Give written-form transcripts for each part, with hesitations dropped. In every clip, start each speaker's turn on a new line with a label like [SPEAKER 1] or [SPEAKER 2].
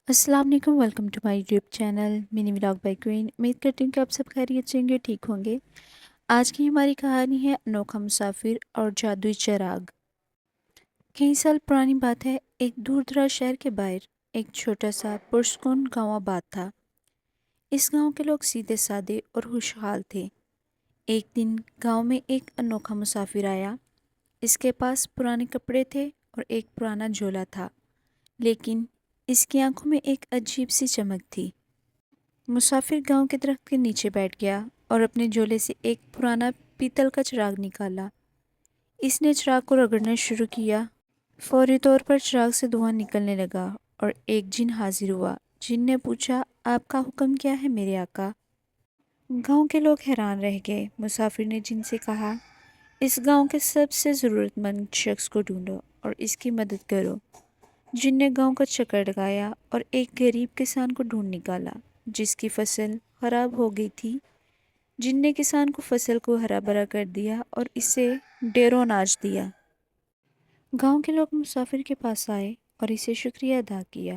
[SPEAKER 1] السلام علیکم، welcome to my YouTube channel mini vlog by Queen. امید کرتی ہوں کہ آپ سب خیریت سے ہوں گے، ٹھیک ہوں گے۔ آج کی ہماری کہانی ہے انوکھا مسافر اور جادوئی چراغ۔ کئی سال پرانی بات ہے، ایک دور دراز شہر کے باہر ایک چھوٹا سا پرسکون گاؤں آباد تھا۔ اس گاؤں کے لوگ سیدھے سادے اور خوشحال تھے۔ ایک دن گاؤں میں ایک انوکھا مسافر آیا۔ اس کے پاس پرانے کپڑے تھے اور ایک پرانا جھولا تھا، لیکن اس کی آنکھوں میں ایک عجیب سی چمک تھی۔ مسافر گاؤں کے درخت کے نیچے بیٹھ گیا اور اپنے جھولے سے ایک پرانا پیتل کا چراغ نکالا۔ اس نے چراغ کو رگڑنا شروع کیا۔ فوری طور پر چراغ سے دھواں نکلنے لگا اور ایک جن حاضر ہوا۔ جن نے پوچھا، آپ کا حکم کیا ہے میرے آقا؟ گاؤں کے لوگ حیران رہ گئے۔ مسافر نے جن سے کہا، اس گاؤں کے سب سے ضرورت مند شخص کو ڈھونڈو اور اس کی مدد کرو۔ جن نے گاؤں کا چکر لگایا اور ایک غریب کسان کو ڈھونڈ نکالا جس کی فصل خراب ہو گئی تھی۔ جن نے کسان کو فصل کو ہرا بھرا کر دیا اور اسے ڈھیروں اناج دیا۔ گاؤں کے لوگ مسافر کے پاس آئے اور اسے شکریہ ادا کیا۔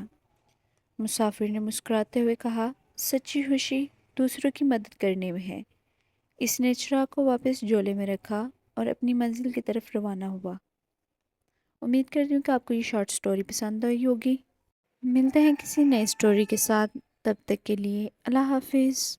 [SPEAKER 1] مسافر نے مسکراتے ہوئے کہا، سچی خوشی دوسروں کی مدد کرنے میں ہے۔ اس نے چراغ کو واپس جھولے میں رکھا اور اپنی منزل کی طرف روانہ ہوا۔ امید کرتی ہوں کہ آپ کو یہ شارٹ سٹوری پسند آئی ہوگی۔ ملتے ہیں کسی نئے سٹوری کے ساتھ، تب تک کے لیے اللہ حافظ۔